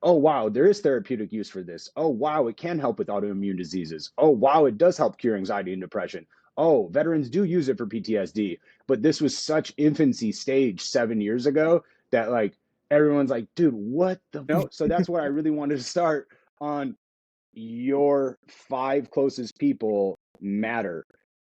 oh, wow, there is therapeutic use for this. Oh, wow, it can help with autoimmune diseases. Oh, wow, it does help cure anxiety and depression. Oh, veterans do use it for PTSD. But this was such infancy stage 7 years ago that like everyone's like, dude, what the no? So that's what I really wanted to start on. Your five closest people matter.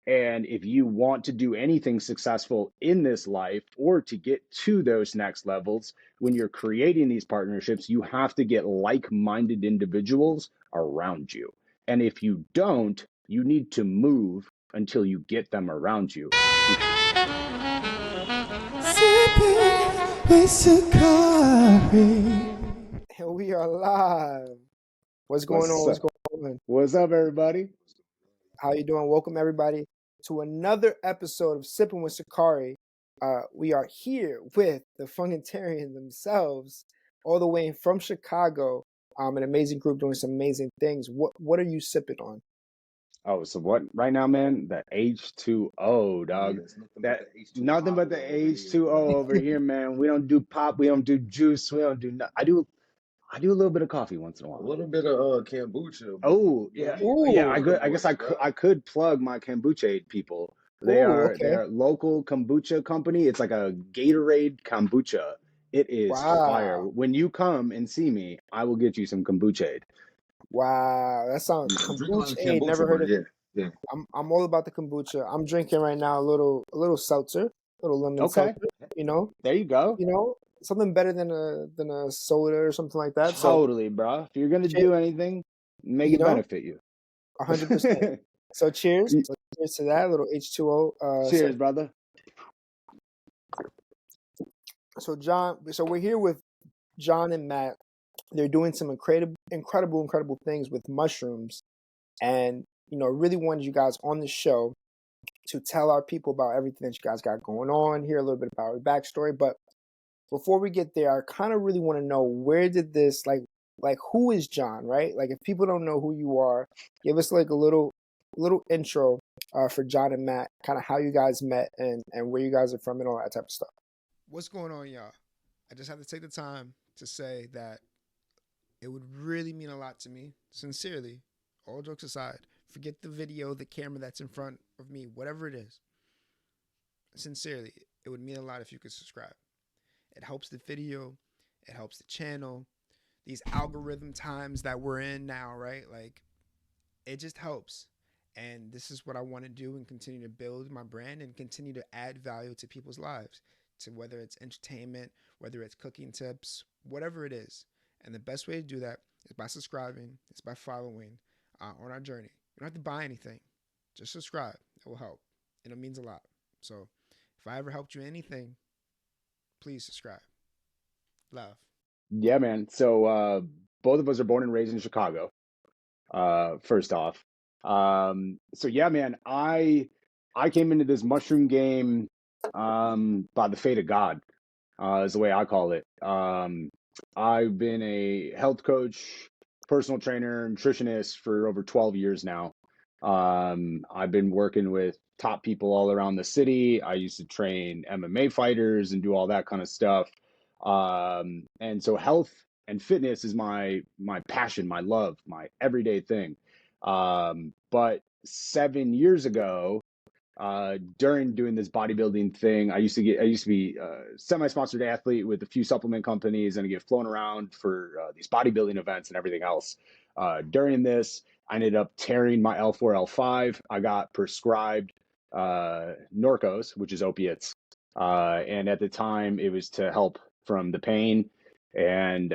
And if you want to do anything successful in this life or to get to those next levels, when you're creating these partnerships, you have to get like-minded individuals around you. And if you don't, you need to move until you get them around you. And we are live. What's going on? What's going on? What's up, everybody? How you doing? Welcome, everybody, to another episode of Sipping with Sakari. We are here with the Fungiterian themselves, all the way from Chicago. An amazing group doing some amazing things. What are you sipping on? Oh, so what right now, man? The H2O, dog. Nothing but the H2O over here, man. We don't do pop, we don't do juice, we don't do I do a little bit of coffee once in a while. A little bit of kombucha. Oh, yeah. Ooh. Yeah, I guess I could plug my kombucha people. They are a local kombucha company. It's like a Gatorade kombucha. It is fire. When you come and see me, I will get you some kombucha. Wow, that sounds kombucha. Never heard of it. Yeah. I'm all about the kombucha. I'm drinking right now a little seltzer, a little lemon seltzer. You know, there you go. You know, something better than a soda or something like that. Totally, bro. If you're gonna do anything, make it benefit you. 100%. So cheers. So cheers to that little H2O. Cheers, brother. So we're here with John and Matt. They're doing some incredible things with mushrooms, and really wanted you guys on the show to tell our people about everything that you guys got going on. Hear a little bit about your backstory, but before we get there, I kind of really want to know, where did this like who is John, right? Like, if people don't know who you are, give us like a little intro for John and Matt, kind of how you guys met and where you guys are from and all that type of stuff. What's going on, y'all? I just have to take the time to say that it would really mean a lot to me, sincerely, all jokes aside. Forget the video, the camera that's in front of me, whatever it is. Sincerely, it would mean a lot if you could subscribe. It helps the video, it helps the channel. These algorithm times that we're in now, right? Like, it just helps. And this is what I want to do and continue to build my brand and continue to add value to people's lives, to whether it's entertainment, whether it's cooking tips, whatever it is. And the best way to do that is by subscribing, it's by following on our journey. You don't have to buy anything. Just subscribe. It will help. And it means a lot. So if I ever helped you anything, please subscribe. Love. Yeah, man. So both of us are born and raised in Chicago. First off. So yeah, man, I came into this mushroom game by the fate of God, is the way I call it. I've been a health coach, personal trainer, nutritionist for over 12 years now. I've been working with top people all around the city. I used to train MMA fighters and do all that kind of stuff. And so health and fitness is my passion, my love, my everyday thing. But 7 years ago, during doing this bodybuilding thing, I used to be a semi-sponsored athlete with a few supplement companies, and I get flown around for these bodybuilding events and everything else. During this, I ended up tearing my L4, L5. I got prescribed Norcos, which is opiates. And at the time, it was to help from the pain. And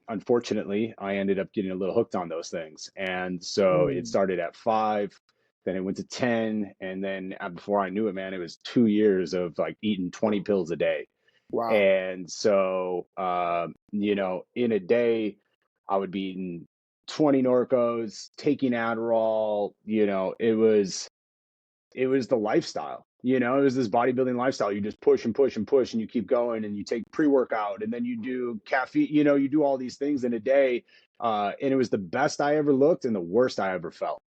unfortunately, I ended up getting a little hooked on those things. And so it started at 5, then it went to 10. And then before I knew it, man, it was 2 years of like eating 20 pills a day. Wow. And so, in a day, I would be eating 20 Norcos, taking Adderall. It was the lifestyle. It was this bodybuilding lifestyle. You just push and push and push, and you keep going, and you take pre-workout, and then you do caffeine. You do all these things in a day, and it was the best I ever looked and the worst I ever felt.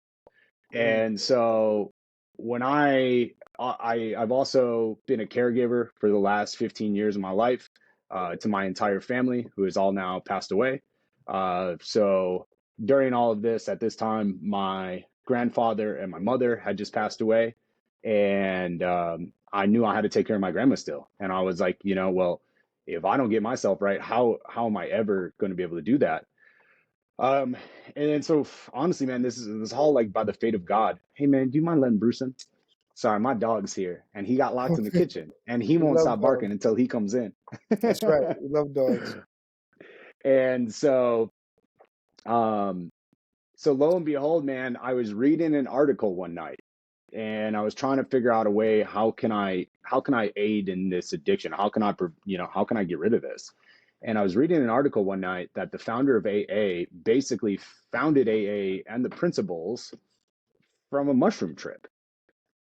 And so when I've also been a caregiver for the last 15 years of my life to my entire family, who is all now passed away. So during all of this, at this time, my grandfather and my mother had just passed away, and I knew I had to take care of my grandma still. And I was like, well, if I don't get myself right, how am I ever going to be able to do that? Um, and then so honestly, man, this all like by the fate of God. Hey, man, do you mind letting Bruce in? Sorry, my dog's here, and he got locked in the kitchen, and he We won't love stop dogs. barking until he comes in. That's right. We love dogs. And so, um, so lo and behold, man, I was reading an article one night, and I was trying to figure out a way how can I aid in this addiction? How can I get rid of this? And I was reading an article one night that the founder of AA basically founded AA and the principles from a mushroom trip.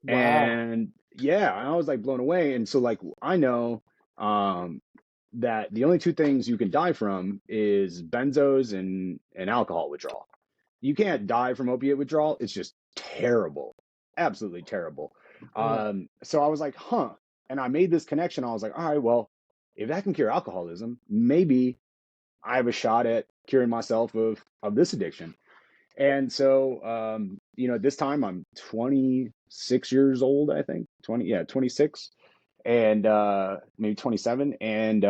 Wow. And yeah, I was like blown away. And so like I know um that the only two things you can die from is benzos and alcohol withdrawal. You can't die from opiate withdrawal. It's just terrible. Absolutely terrible. Mm. So I was like, huh. And I made this connection. I was like, all right, well, if that can cure alcoholism, maybe I have a shot at curing myself of this addiction. And so, at this time I'm 26 years old, I think 26 and, maybe 27. And,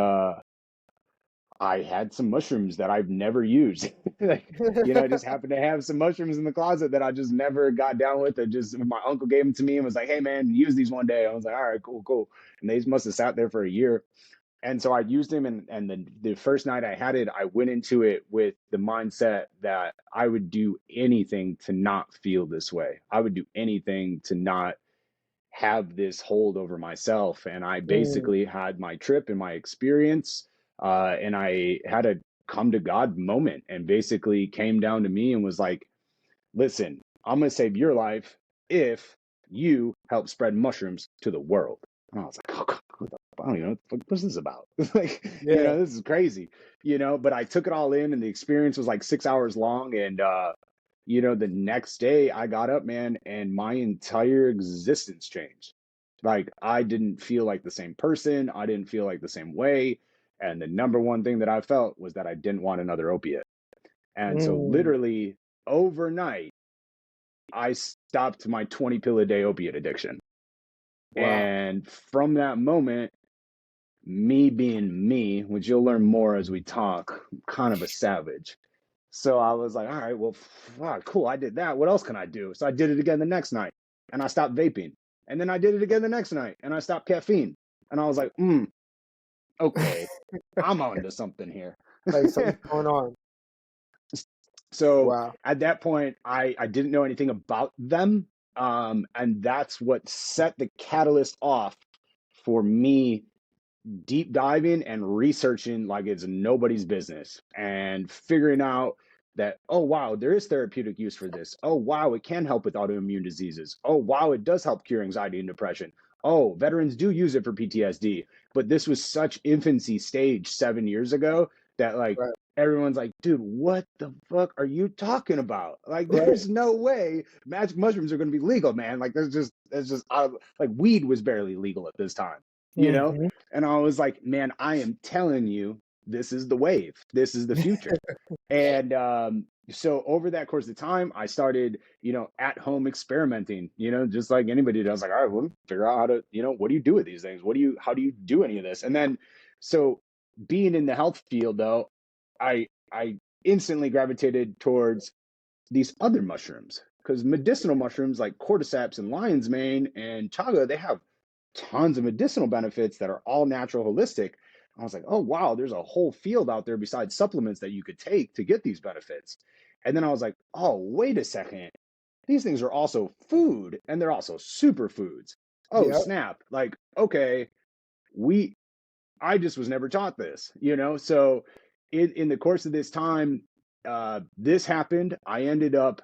I had some mushrooms that I've never used. Like, I just happened to have some mushrooms in the closet that I just never got down with. It just my uncle gave them to me and was like, "Hey man, use these one day." I was like, "All right, cool, cool." And they must have sat there for a year. And so I used them, and the first night I had it, I went into it with the mindset that I would do anything to not feel this way. I would do anything to not have this hold over myself. And I Mm. basically had my trip and my experience, and I had a come to God moment, and basically came down to me and was like, listen, I'm going to save your life if you help spread mushrooms to the world. And I was like, oh, God, I don't even know what's this about. Like, Yeah. this is crazy, but I took it all in, and the experience was like 6 hours long. And, the next day I got up, man, and my entire existence changed. Like, I didn't feel like the same person. I didn't feel like the same way. And the number one thing that I felt was that I didn't want another opiate. And so Mm. literally overnight, I stopped my 20 pill a day opiate addiction. Wow. And from that moment, me being me, which you'll learn more as we talk, I'm kind of a savage. So I was like, all right, well, fuck, cool, I did that. What else can I do? So I did it again the next night, and I stopped vaping. And then I did it again the next night, and I stopped caffeine. And I was like, okay, I'm on to something here. Like something's going on. So Wow. at that point, I didn't know anything about them. And that's what set the catalyst off for me deep diving and researching like it's nobody's business, and figuring out that, oh wow, there is therapeutic use for this. Oh wow, it can help with autoimmune diseases. Oh wow, it does help cure anxiety and depression. Oh, veterans do use it for PTSD. But this was such infancy stage 7 years ago that like Right. everyone's like, dude, what the fuck are you talking about? Like, Right. there's no way magic mushrooms are going to be legal, man. Like, there's just like weed was barely legal at this time, you know? Mhm. And I was like, man, I am telling you, this is the wave. This is the future. And so over that course of time, I started, at home experimenting, just like anybody does. Like, all right, well, figure out how to, what do you do with these things? How do you do any of this? And then, so being in the health field, though, I instantly gravitated towards these other mushrooms, because medicinal mushrooms like cordyceps and lion's mane and chaga, they have tons of medicinal benefits that are all natural, holistic. I was like, oh wow, there's a whole field out there besides supplements that you could take to get these benefits. And then I was like, oh, wait a second, these things are also food, and they're also superfoods. Oh Yep. snap, like, okay, we I just was never taught this, so in the course of this time, this happened. I ended up,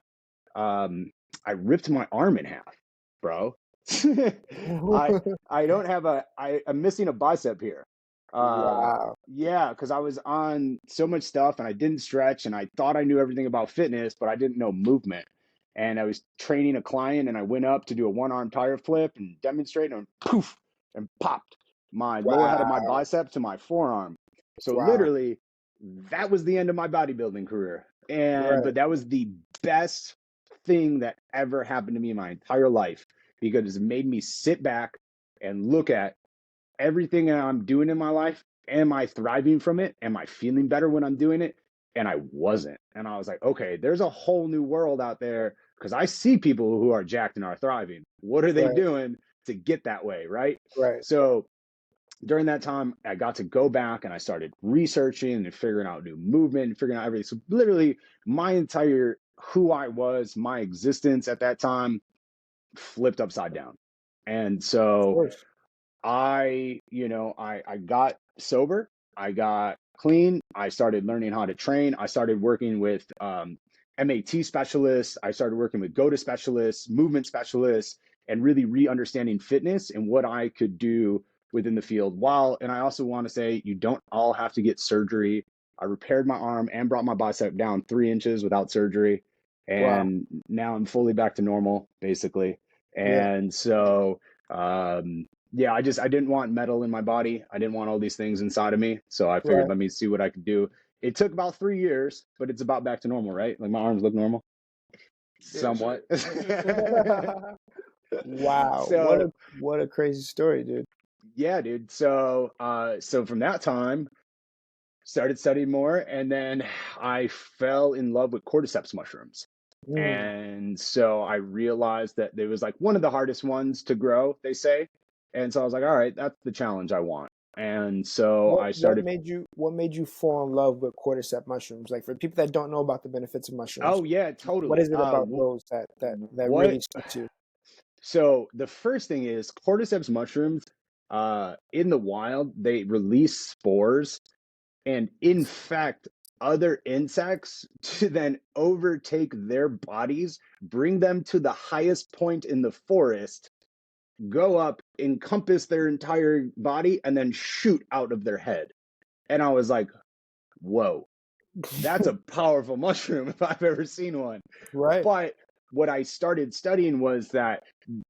I ripped my arm in half, bro. I I don't have I'm missing a bicep here. Wow. Yeah, because I was on so much stuff and I didn't stretch, and I thought I knew everything about fitness, but I didn't know movement. And I was training a client, and I went up to do a one-arm tire flip and demonstrate, and poof, and popped my lower head of my Wow. bicep to my forearm. So Wow. literally that was the end of my bodybuilding career. And Right. but that was the best thing that ever happened to me in my entire life, because it made me sit back and look at everything I'm doing in my life. Am I thriving from it? Am I feeling better when I'm doing it? And I wasn't. And I was like, okay, there's a whole new world out there, because I see people who are jacked and are thriving. What are they Right. doing to get that way? Right. Right. So during that time, I got to go back and I started researching and figuring out new movement and figuring out everything. So literally my entire who I was, my existence at that time flipped upside down. And Of so course. I got sober, I got clean, I started learning how to train, I started working with MAT specialists, I started working with GOTA specialists, movement specialists, and really re-understanding fitness and what I could do within the field. And I also want to say, you don't all have to get surgery. I repaired my arm and brought my bicep down 3 inches without surgery. Wow. And now I'm fully back to normal, basically. Yeah. And so, yeah, I didn't want metal in my body. I didn't want all these things inside of me. So I figured, Right. let me see what I could do. It took about 3 years, but it's about back to normal, right? Like my arms look normal, Yeah, somewhat. Wow. So What a crazy story, dude. yeah, dude. So from that time, started studying more, and then I fell in love with cordyceps mushrooms. Mm. And so I realized that it was like one of the hardest ones to grow, they say. And so I was like, all right, that's the challenge I want. And so I started. What made you fall in love with cordyceps mushrooms? Like for people that don't know about the benefits of mushrooms, Oh yeah, what totally. is it about those that What? really suits you? So the first thing is cordyceps mushrooms. In the wild, they release spores and infect other insects to then overtake their bodies, bring them to the highest point in the forest, go up, encompass their entire body, and then shoot out of their head. And I was like, whoa, that's a powerful mushroom if I've ever seen one. Right. But what I started studying was that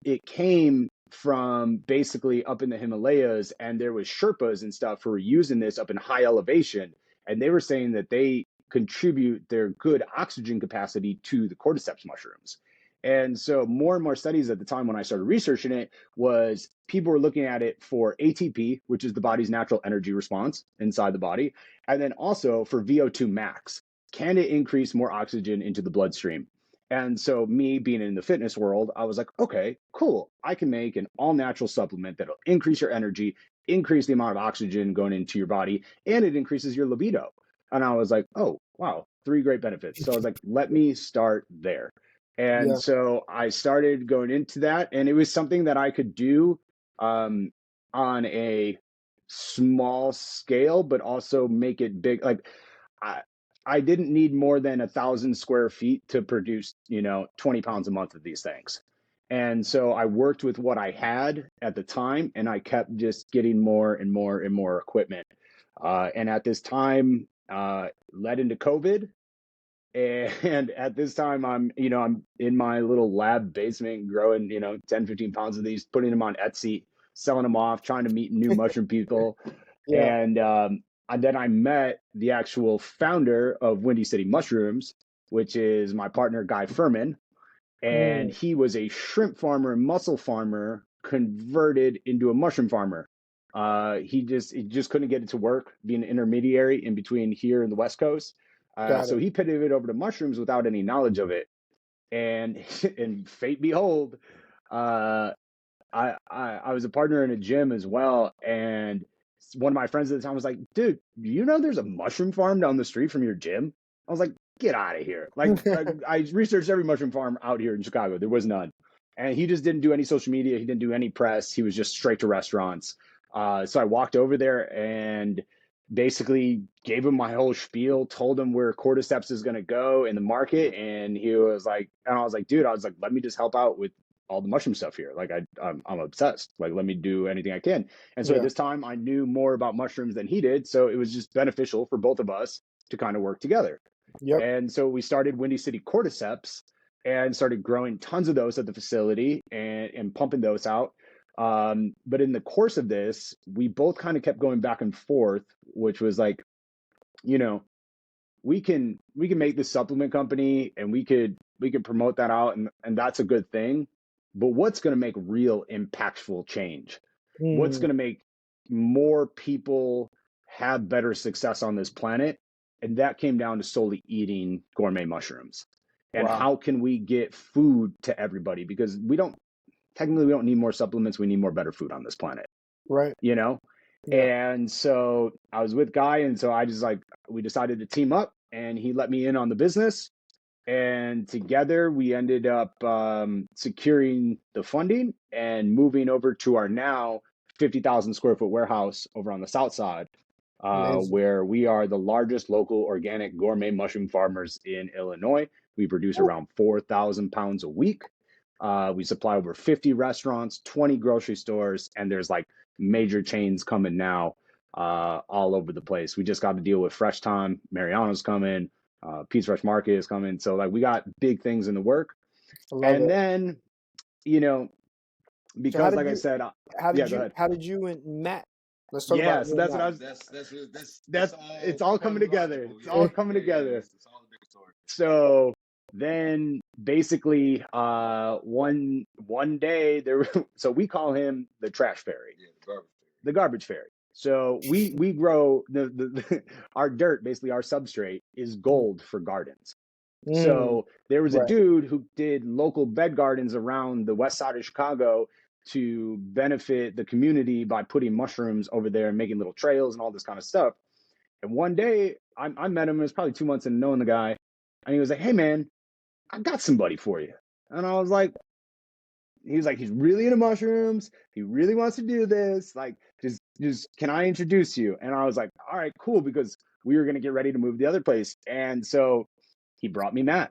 it came from basically up in the Himalayas, and there was Sherpas and stuff who were using this up in high elevation, and they were saying that they contribute their good oxygen capacity to the cordyceps mushrooms. And so more and more studies at the time when I started researching it was people were looking at it for ATP, which is the body's natural energy response inside the body, and then also for VO2 max. Can it increase more oxygen into the bloodstream? And so me being in the fitness world, I was like, okay, cool. I can make an all natural supplement that'll increase your energy, increase the amount of oxygen going into your body, and it increases your libido. And I was like, oh, wow, 3 great benefits. So I was like, let me start there. And Yeah. so I started going into that, and it was something that I could do um, on a small scale, but also make it big. Like I, I didn't need more than 1,000 square feet to produce, 20 pounds a month of these things. And so I worked with what I had at the time, and I kept just getting more and more and more equipment. And at this time, led into COVID. And at this time, I'm in my little lab basement growing, 10, 15 pounds of these, putting them on Etsy, selling them off, trying to meet new mushroom people. Yeah. And then I met the actual founder of Windy City Mushrooms, which is my partner, Guy Furman. And Mm. he was a shrimp farmer and mussel farmer converted into a mushroom farmer. He just couldn't get it to work being an intermediary in between here and the West Coast. Got So it. he pivoted over to mushrooms without any knowledge of it. And and fate behold, uh, I was a partner in a gym as well, and one of my friends at the time was like, "Dude, you know there's a mushroom farm down the street from your gym?" I was like, "Get out of here!" Like I researched every mushroom farm out here in Chicago. There was none, and he just didn't do any social media. He didn't do any press. He was just straight to restaurants. So I walked over there and basically gave him my whole spiel, told him where cordyceps is going to go in the market, and he was like, and I was like, dude, I was like, let me just help out with all the mushroom stuff here. Like I'm obsessed. Like let me do anything I can. And so at Yeah. this time, I knew more about mushrooms than he did, so it was just beneficial for both of us to kind of work together. Yep. And so we started Windy City Cordyceps and started growing tons of those at the facility and pumping those out. But in the course of this, we both kind of kept going back and forth, which was like, you know, we can make this supplement company and we could promote that out, and that's a good thing. But what's going to make real impactful change? What's going to make more people have better success on this planet? And that came down to solely eating gourmet mushrooms. And Wow. how can we get food to everybody? Because we don't need more supplements. We need more better food on this planet, Right. you know? Yeah. And so I was with Guy, and so I just we decided to team up, and he let me in on the business. And together we ended up securing the funding and moving over to our now 50,000 square foot warehouse over on the south side, Amazing. where we are the largest local organic gourmet mushroom farmers in Illinois. We produce around 4,000 pounds a week. We supply over 50 restaurants, 20 grocery stores, and there's like major chains coming now all over the place. We just got to deal with Fresh Time. Mariano's coming. Pete's Fresh Market is coming. So like we got big things in the work. I love And it. then, you know, So because like I said, yeah, go ahead. how did you and Matt? Let's talk Yeah, about so you and that's what I Matt. was. That's It's all coming together. chronological. It's all Yeah, coming yeah, together. it's all a big story. So then basically one day so we call him the trash fairy, Yeah, the garbage. the garbage fairy. So we grow our dirt, basically our substrate is gold for gardens. So there was a Right. dude who did local bed gardens around the west side of Chicago to benefit the community by putting mushrooms over there and making little trails and all this kind of stuff. And one day I met him, it was probably 2 months into knowing the guy, and he was like, "Hey man, I got somebody for you." And I was like, he's really into mushrooms. He really wants to do this. Like, just can I introduce you? And I was like, all right, cool, because we were gonna get ready to move to the other place. And so he brought me Matt.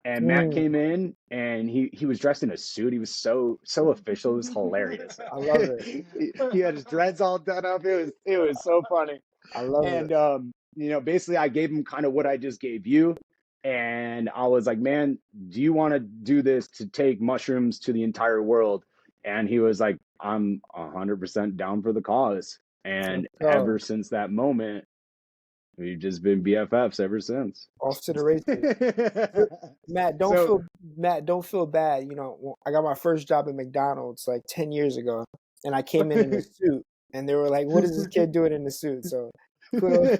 And Matt came in and he was dressed in a suit. He was so official. It was hilarious. I love it. He had his dreads all done up. It was so funny. I love And it. you know, basically I gave him kind of what I just gave you. And I was like, man, do you want to do this to take mushrooms to the entire world? And he was like, I'm 100% down for the cause. And Let's go. ever since that moment, we've just been BFFs ever since. Off to the races. Matt, don't feel bad. You know, I got my first job at McDonald's like 10 years ago, and I came in a suit, and they were like, "What is this kid doing in the suit?" So, kudos,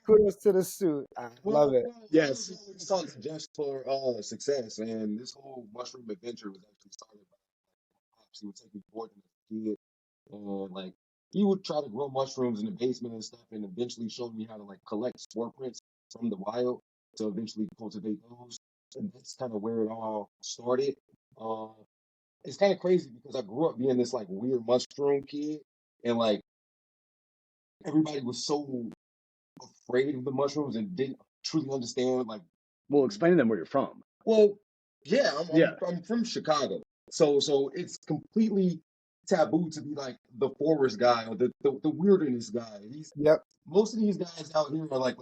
kudos to the suit. I love it. Yes. It's called just for success, and this whole mushroom adventure was actually started by pops. He would take me boarding as a kid, and like he would try to grow mushrooms in the basement and stuff, and eventually showed me how to like collect spore prints from the wild to eventually cultivate those. And that's kind of where it all started. Uh, it's kind of crazy because I grew up being this like weird mushroom kid, and like everybody was so afraid of the mushrooms and didn't truly understand like. Well, explain to them where you're from. Well, yeah, Yeah. I'm from Chicago, so it's completely taboo to be like the forest guy or the wilderness guy. Yep. Most of these guys out here are like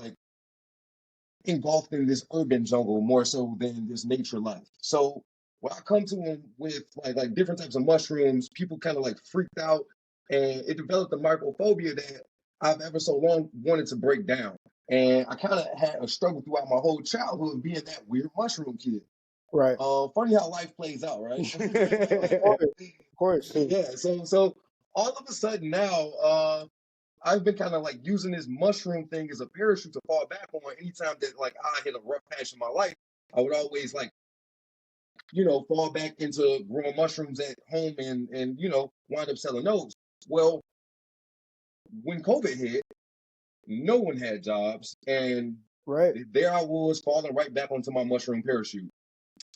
engulfed in this urban jungle more so than this nature life. So when I come to them with like different types of mushrooms, people kind of like freaked out, and it developed a microphobia that I've ever so long wanted to break down. And I kind of had a struggle throughout my whole childhood being that weird mushroom kid. Right. Funny how life plays out, right? Of course. Yeah. So all of a sudden now, I've been kind of like using this mushroom thing as a parachute to fall back on anytime that like I hit a rough patch in my life. I would always like, fall back into growing mushrooms at home and wind up selling those. Well, when COVID hit, no one had jobs, and Right. there I was falling right back onto my mushroom parachute.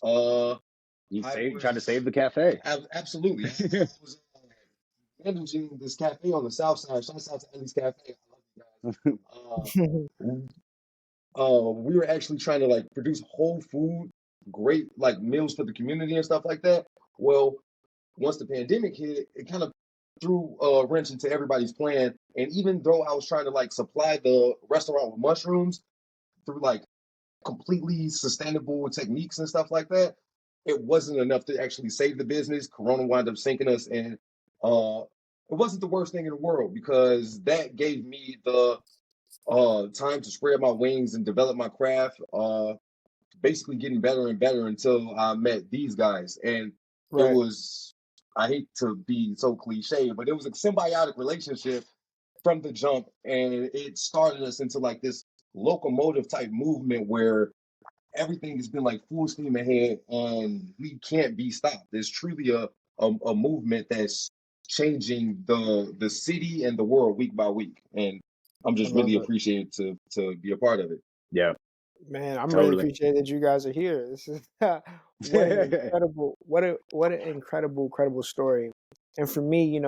Trying to save the cafe. Absolutely. I was managing this cafe on the south side. Shout out to Ellie's Cafe. I love you guys. We were actually trying to like produce whole food, great like meals for the community and stuff like that. Well, once the pandemic hit, it kind of threw a wrench into everybody's plan. And even though I was trying to like supply the restaurant with mushrooms through like completely sustainable techniques and stuff like that, it wasn't enough to actually save the business. Corona wound up sinking us, and it wasn't the worst thing in the world because that gave me the time to spread my wings and develop my craft. Basically getting better and better until I met these guys. And it Right. was, I hate to be so cliche, but it was a symbiotic relationship from the jump. And it started us into like this locomotive type movement where everything has been like full steam ahead and we can't be stopped. There's truly a movement that's changing the city and the world week by week. And I'm I just love really it. appreciated to be a part of it. Yeah, Man, I'm really totally. appreciative that you guys are here. This is what an incredible story. And for me,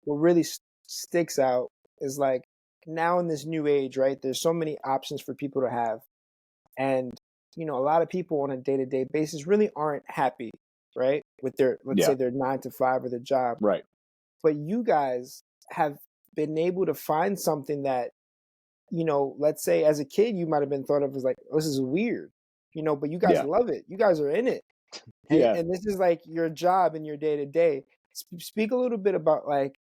what really sticks out is like now in this new age, right? There's so many options for people to have. And a lot of people on a day-to-day basis really aren't happy, right? With their, let's say, Yeah, their 9 to 5 or their job. right. But you guys have been able to find something that, let's say as a kid you might have been thought of as like, oh, this is weird, but you guys Yeah, love it. You guys are in it. And yeah, and this is like your job and your day-to-day. Speak a little bit about like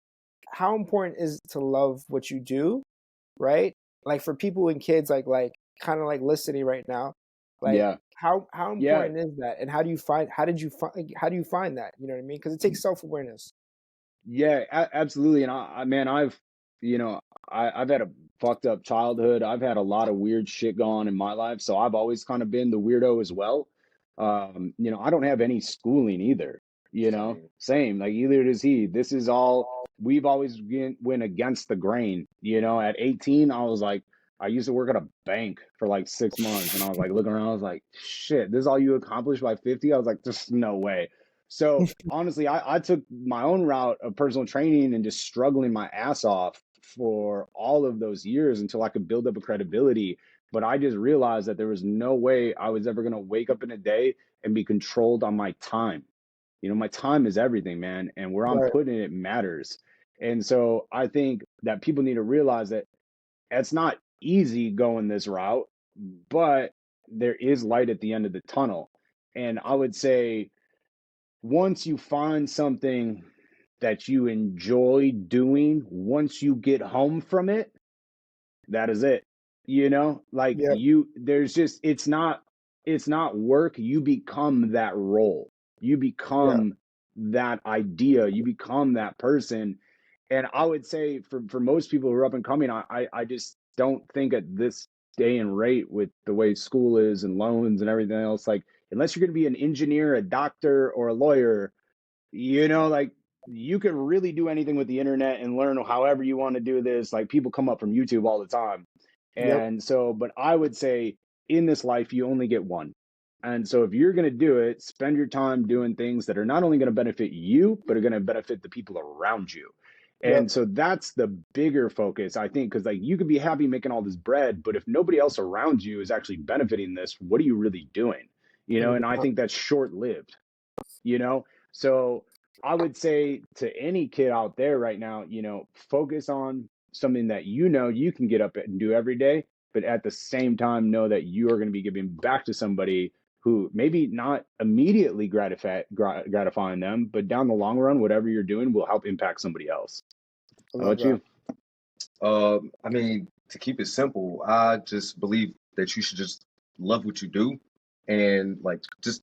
how important is it to love what you do, right? Like for people and kids like kind of like listening right now, like yeah, how yeah. important is that, and how do you find that, you know what I mean? Because it takes self-awareness. Yeah, absolutely. And man, you know, I've had a fucked up childhood. I've had a lot of weird shit going on in my life. So I've always kind of been the weirdo as well. I don't have any schooling either, Same. same, like either does he. This is all, we've always went against the grain. At 18, I was like, I used to work at a bank for like 6 months and I was like looking around, I was like, shit, this is all you accomplished by 50? I was like, there's no way. So honestly, I took my own route of personal training and just struggling my ass off for all of those years until I could build up a credibility. But I just realized that there was no way I was ever going to wake up in a day and be controlled on my time. My time is everything, man, and where I'm Right. putting it matters. And so I think that people need to realize that it's not easy going this route, but there is light at the end of the tunnel. And I would say, once you find something that you enjoy doing, once you get home from it, that is it. Like Yep. there's just, it's not work. You become that role. You Yeah. become that idea. You become that person. And I would say for most people who are up and coming, I just don't think at this day and rate with the way school is and loans and everything else, like unless you're going to be an engineer, a doctor, or a lawyer, like you can really do anything with the internet and learn however you want to do this. Like people come up from YouTube all the time. Yep. And so, but I would say in this life, you only get one. And so if you're going to do it, spend your time doing things that are not only going to benefit you, but are going to benefit the people around you. Yep. And so that's the bigger focus, I think, because like you could be happy making all this bread, but if nobody else around you is actually benefiting this, what are you really doing? And I 100%. think that's short lived, you know? So I would say to any kid out there right now, focus on something that you can get up and do every day, but at the same time, know that you are going to be giving back to somebody who maybe not immediately gratifying them, but down the long run, whatever you're doing will help impact somebody else. I How love about that. you? I mean, to keep it simple, I just believe that you should just love what you do and like just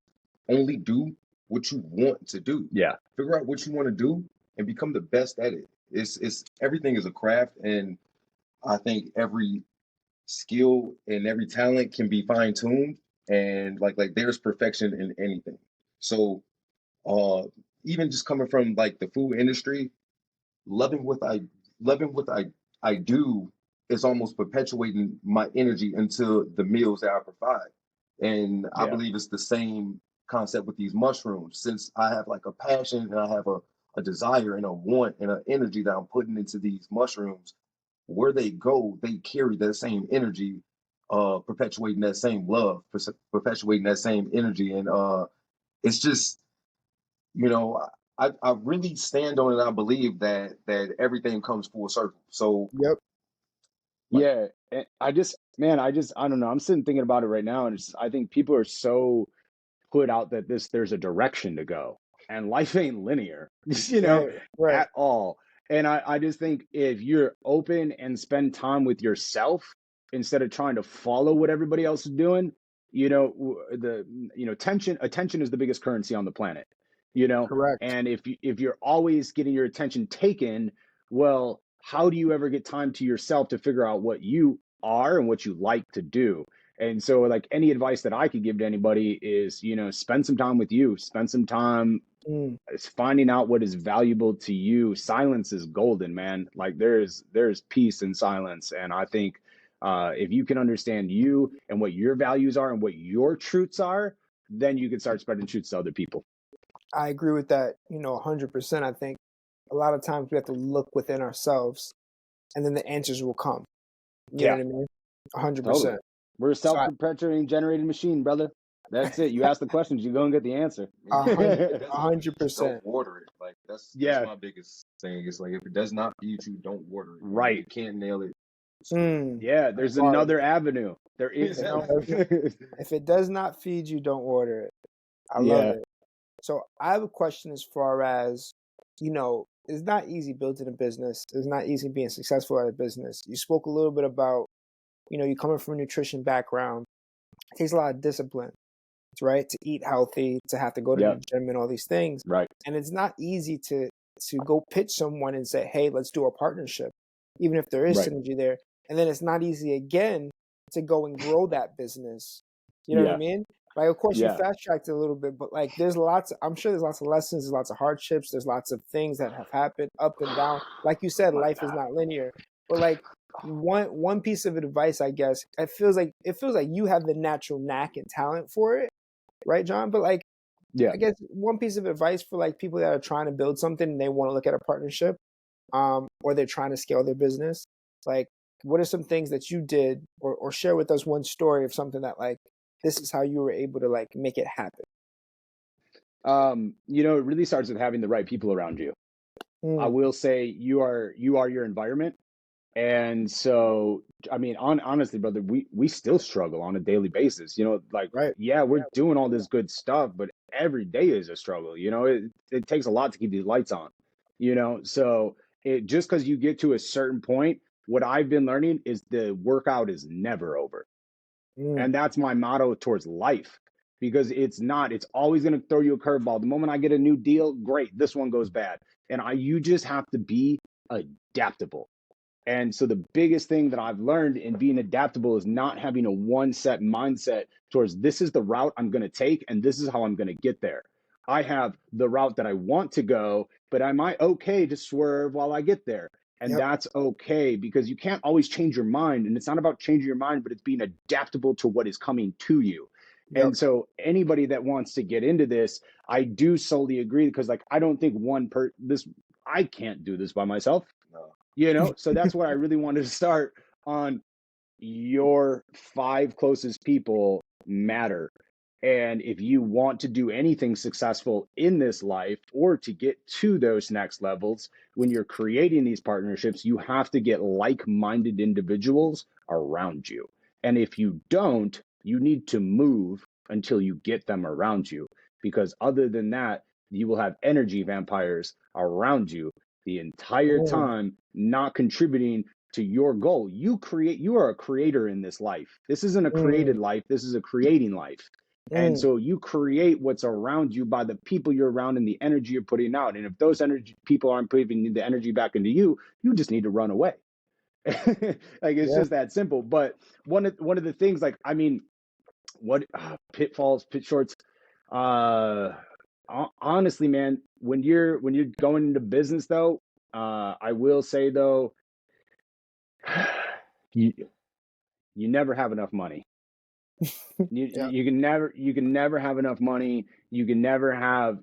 only do what you want to do. Yeah. Figure out what you want to do and become the best at it. It's everything is a craft, and I think every skill and every talent can be fine tuned, and like there's perfection in anything. So uh even just coming from like the food industry, loving what I loving what I do is almost perpetuating my energy into the meals that I provide. And I Yeah. believe it's the same concept with these mushrooms. Since I have like a passion and I have a desire and a want and an energy that I'm putting into these mushrooms, where they go, they carry that same energy, perpetuating that same love, perpetuating that same energy. And it's just you know, I really stand on it. I believe that everything comes full circle. So Yep. like Yeah. And I don't know. I'm sitting thinking about it right now. And I think people are so put out that there's a direction to go, and life ain't linear, Right. Right. at all. And I just think if you're open and spend time with yourself, instead of trying to follow what everybody else is doing, attention is the biggest currency on the planet, Correct. and if you're always getting your attention taken, well, how do you ever get time to yourself to figure out what you are and what you like to do? And so, like, any advice that I could give to anybody is, spend some time with you, spend some time Mm, finding out what is valuable to you. Silence is golden, man. Like, there's peace in silence. And I think if you can understand you and what your values are and what your truths are, then you can start spreading truths to other people. I agree with that, 100%. I think a lot of times we have to look within ourselves and then the answers will come. You know Yeah, what I mean? totally. 100%. We're a So self-perpetuating generated machine, brother. That's it. You ask the questions, you go and get the answer. a If hundred, it a doesn't feed hundred you, don't percent. water it. Like that's Yeah, my biggest thing. It's like if it does not feed you, don't water it. And when you right. can't nail it, screw it. Mm, Yeah, there's bars. another avenue. There is If it help. doesn't, if it does not feed you, don't order it. I love Yeah. it. So I have a question as far as, it's not easy building a business. It's not easy being successful at a business. You spoke a little bit about, you coming from a nutrition background. It takes a lot of discipline, right? To eat healthy, to have to go to the Yep. gym and all these things. Right. And it's not easy to go pitch someone and say, hey, let's do a partnership, even if there is Right. synergy there. And then it's not easy again to go and grow that business. You know what I Yeah. mean? Like, of course, you Yeah. fast tracked it a little bit, but like, I'm sure there's lots of lessons, there's lots of hardships, there's lots of things that have happened up and down. Like you said, life is not linear. But like, one piece of advice, I guess, it feels like you have the natural knack and talent for it, right, John? But like, Yeah. I guess one piece of advice for like people that are trying to build something and they want to look at a partnership, or they're trying to scale their business, like, what are some things that you did, or share with us one story of something that like, this is how you were able to like make it happen. It really starts with having the right people around you. I Mm, will say you are your environment. And so, I mean, honestly, brother, we still struggle on a daily basis. Like, right. yeah, we're doing all this good stuff, but every day is a struggle. It takes a lot to keep these lights on. So it just because you get to a certain point, what I've been learning is the workout is never over. Mm, And that's my motto towards life, because it's always going to throw you a curveball. The moment I get a new deal, great, this one goes bad. And you just have to be adaptable. And so the biggest thing that I've learned in being adaptable is not having a one set mindset towards, this is the route I'm going to take and this is how I'm going to get there. I have the route that I want to go, but am I okay to swerve while I get there? And yep. that's okay, because you can't always change your mind. And it's not about changing your mind, but it's being adaptable to what is coming to you. Yep. And so anybody that wants to get into this, I do solely agree, because like, I don't think I can't do this by myself. No. So that's what I really wanted to start on. Your 5 closest people matter. And if you want to do anything successful in this life, or to get to those next levels, when you're creating these partnerships, you have to get like-minded individuals around you. And if you don't, you need to move until you get them around you, because other than that, you will have energy vampires around you the entire Mm, time, not contributing to your goal. You are a creator in this life. This isn't a mm, created life. This is a creating life. And mm, so you create what's around you by the people you're around and the energy you're putting out. And if those energy people aren't putting the energy back into you, you just need to run away. Like, it's yeah. just that simple. But one of the things, like, I mean, what pitfalls, pit shorts, uh honestly, man, when you're going into business though, I will say though, you you never have enough money. Yeah. You can never have enough money. You can never have,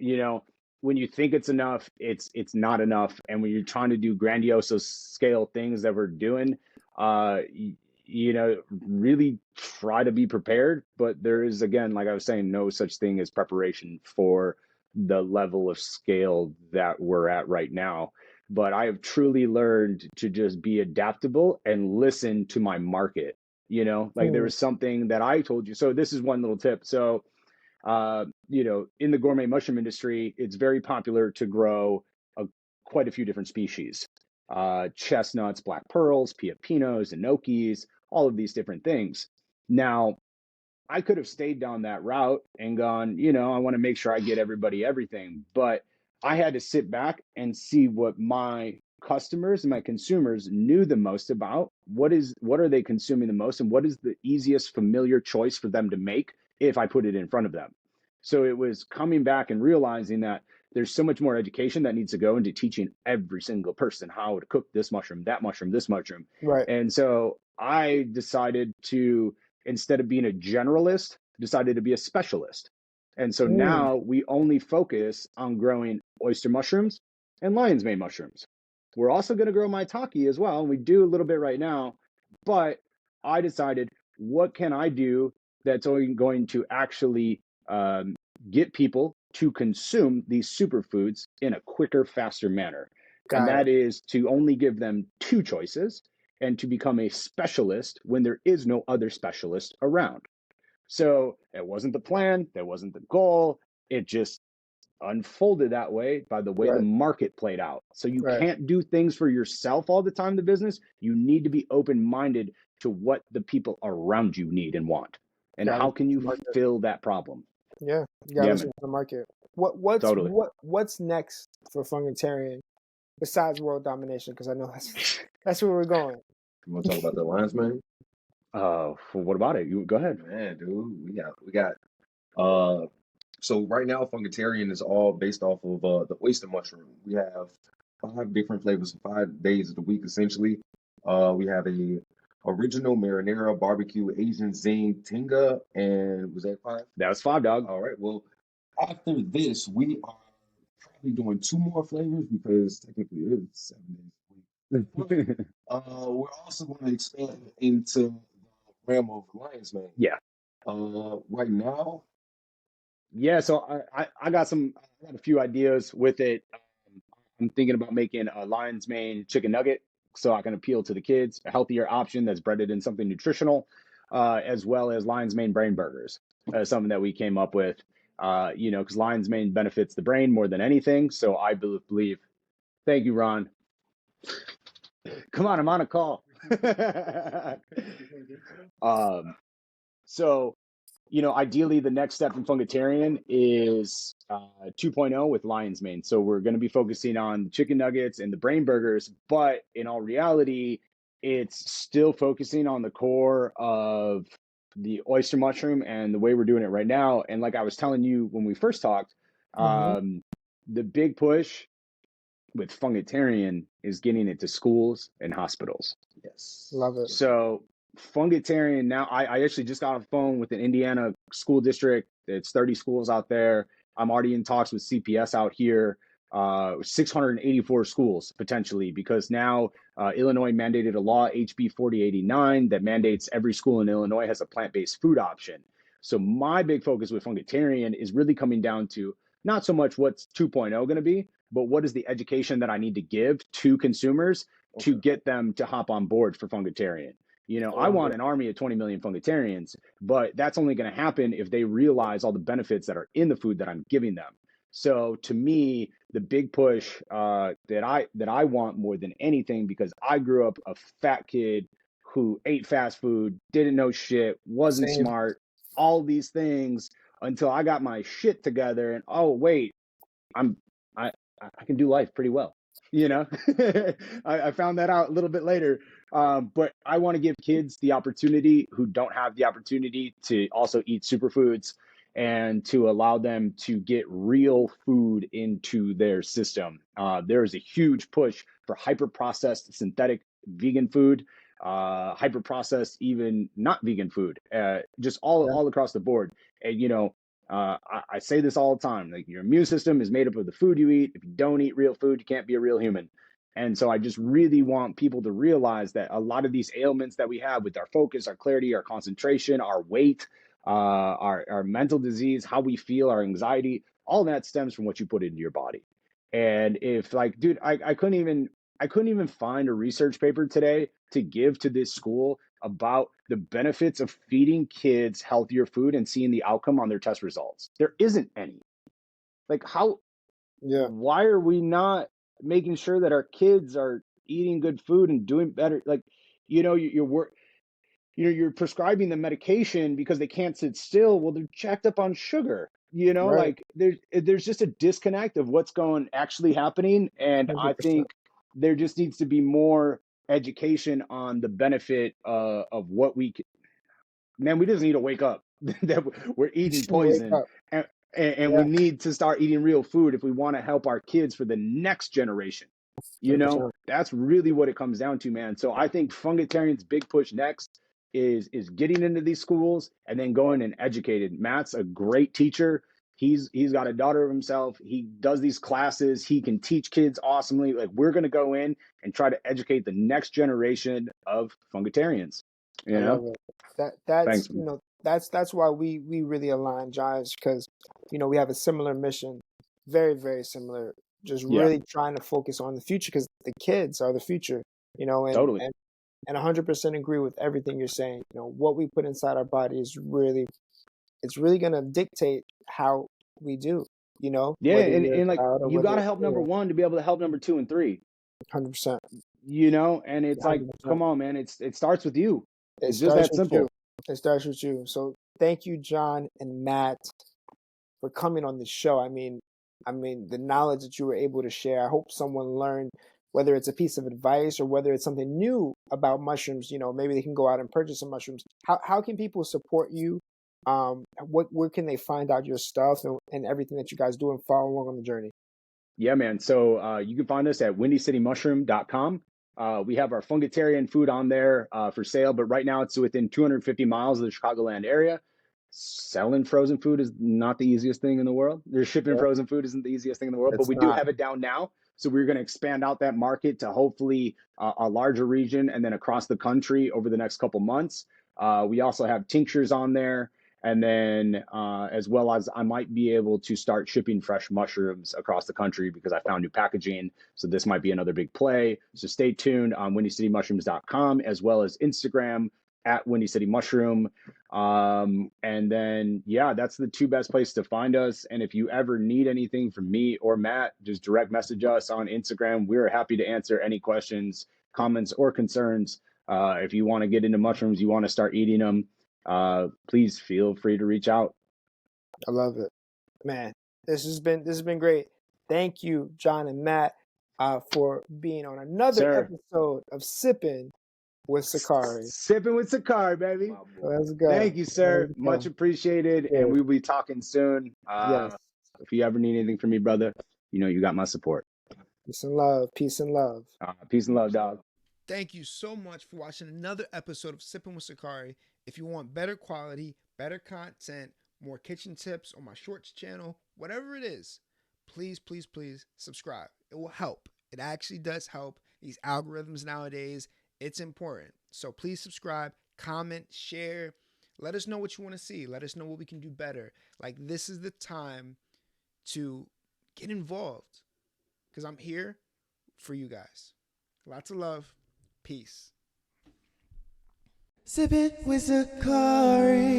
when you think it's enough, it's not enough. And when you're trying to do grandiose scale things that we're doing, really try to be prepared. But there is, again, like I was saying, no such thing as preparation for the level of scale that we're at right now. But I have truly learned to just be adaptable and listen to my market. Like, there Mm, was something that I told you. So this is one little tip. So, in the gourmet mushroom industry, it's very popular to grow quite a few different species. Chestnuts, black pearls, piapinos, enokis, all of these different things. Now, I could have stayed down that route and gone, I want to make sure I get everybody everything. But I had to sit back and see what my customers and my consumers knew the most about. What are they consuming the most, and what is the easiest familiar choice for them to make if I put it in front of them? So it was coming back and realizing that there's so much more education that needs to go into teaching every single person how to cook this mushroom, that mushroom, this mushroom. Right. And so I decided to, instead of being a generalist, decided to be a specialist. And so now we only focus on growing oyster mushrooms and lion's mane mushrooms. We're also going to grow maitake as well, and we do a little bit right now. But I decided, what can I do that's going to actually get people to consume these superfoods in a quicker, faster manner? And that is to only give them two choices and to become a specialist when there is no other specialist around. So it wasn't the plan, that wasn't the goal. It just unfolded that way by the way the market played out. So you can't do things for yourself all the time, the business. You need to be open-minded to what the people around you need and want. And how can you fill that problem? Yeah, you gotta listen to the market. What's next for Fungiterian besides world domination? Because I know that's where we're going. You want to talk about the lion's mane? What about it? You go ahead. Man, dude, we got so right now Fungiterian is all based off of the oyster mushroom. We have 5 different flavors, 5 days of the week essentially. We have a original marinara, barbecue, Asian zing, tinga, and was that 5? That was 5, dog. All right. Well, after this, we are probably doing 2 more flavors because technically it is 7 days a week. We're also going to expand into the realm of lion's mane. Yeah. Right now. Yeah. So I got a few ideas with it. I'm thinking about making a lion's mane chicken nugget so I can appeal to the kids, a healthier option that's breaded in something nutritional, as well as lion's mane brain burgers, something that we came up with, because lion's mane benefits the brain more than anything. So I believe, thank you, Ron. Come on, I'm on a call. So, ideally the next step in Fungiterian is 2.0 with lion's mane. So we're going to be focusing on chicken nuggets and the brain burgers, but in all reality, it's still focusing on the core of the oyster mushroom and the way we're doing it right now. And like I was telling you when we first talked, the big push with Fungiterian is getting it to schools and hospitals. Yes. Love it. So Fungiterian now, I actually just got off the phone with an Indiana school district. It's 30 schools out there. I'm already in talks with CPS out here, 684 schools potentially, because now Illinois mandated a law, HB 4089, that mandates every school in Illinois has a plant-based food option. So my big focus with Fungiterian is really coming down to not so much what's 2.0 going to be, but what is the education that I need to give to consumers to get them to hop on board for Fungiterian. I want an army of 20 million Fungiterians, but that's only going to happen if they realize all the benefits that are in the food that I'm giving them. So to me, the big push that I want more than anything, because I grew up a fat kid who ate fast food, didn't know shit, wasn't smart, all these things until I got my shit together and oh wait, I can do life pretty well. I found that out a little bit later. But I want to give kids the opportunity who don't have the opportunity to also eat superfoods and to allow them to get real food into their system. There is a huge push for hyper-processed synthetic vegan food, hyper-processed even not vegan food, just all across the board. And, I say this all the time, like your immune system is made up of the food you eat. If you don't eat real food, you can't be a real human. And so I just really want people to realize that a lot of these ailments that we have with our focus, our clarity, our concentration, our weight, our mental disease, how we feel, our anxiety, all that stems from what you put into your body. And if dude, I couldn't even find a research paper today to give to this school about the benefits of feeding kids healthier food and seeing the outcome on their test results. There isn't any. Why are we not making sure that our kids are eating good food and doing better? You're you're prescribing the medication because they can't sit still. Well, they're jacked up on sugar. Right. Like there's just a disconnect of what's going actually happening, and I 100%. think there just needs to be more education on the benefit of what man, we just need to wake up that we're eating Wake poison, up. and we Yeah. need to start eating real food if we want to help our kids for the next generation. 100%. That's really what it comes down to, man. So I think Fungiterian's big push next is getting into these schools and then going and educated. Matt's a great teacher. He's got a daughter of himself. He does these classes. He can teach kids awesomely. Like, we're going to go in and try to educate the next generation of Fungiterians. I You know, love it. That's thanks. that's why we really align, Josh, because we have a similar mission, very very similar. Just Yeah, really trying to focus on the future because the kids are the future, and totally. 100% agree with everything you're saying. What we put inside our body is really gonna dictate how we do. Yeah, Whether and you're and a like, child or you whether got to help number one to be able to help number two and three. 100%, And it's like, 100%. come on, man. It starts with you. It It's just starts that with you. simple. It starts with you. So thank you, John and Matt, for coming on the show. I mean, the knowledge that you were able to share. I hope someone learned, whether it's a piece of advice or whether it's something new about mushrooms. Maybe they can go out and purchase some mushrooms. How can people support you? Where can they find out your stuff and everything that you guys do and follow along on the journey? Yeah, man. So you can find us at windycitymushroom.com. We have our Fungiterian food on there for sale, but right now it's within 250 miles of the Chicagoland area. Selling frozen food is not the easiest thing in the world. There's shipping Yeah, frozen food isn't the easiest thing in the world, but it's we do not. have it down now. So we're going to expand out that market to hopefully a larger region and then across the country over the next couple months. We also have tinctures on there. And then, as well as, I might be able to start shipping fresh mushrooms across the country because I found new packaging. So this might be another big play. So stay tuned on windycitymushrooms.com, as well as Instagram at Windy City Mushroom. And then, yeah, that's the two best places to find us. And if you ever need anything from me or Matt, just direct message us on Instagram. We're happy to answer any questions, comments, or concerns. If you want to get into mushrooms, you want to start eating them, please feel free to reach out. I love it, man. This has been great. Thank you, John and Matt, for being on another Sir, episode of Sipping with Sakari. sipping with Sakari, baby. Let's go. Thank you, sir. Let's Much go. appreciated. Yeah. And we'll be talking soon. Yes. If you ever need anything from me, brother, you got my support. Peace and love. Peace and love. Peace and love, dog. Thank you so much for watching another episode of Sipping with Sakari. If you want better quality, better content, more kitchen tips on my shorts channel, whatever it is, please, please, please subscribe. It will help. It actually does help. These algorithms nowadays, it's important. So please subscribe, comment, share. Let us know what you want to see. Let us know what we can do better. Like, this is the time to get involved because I'm here for you guys. Lots of love. Peace. Sipping with Sakari.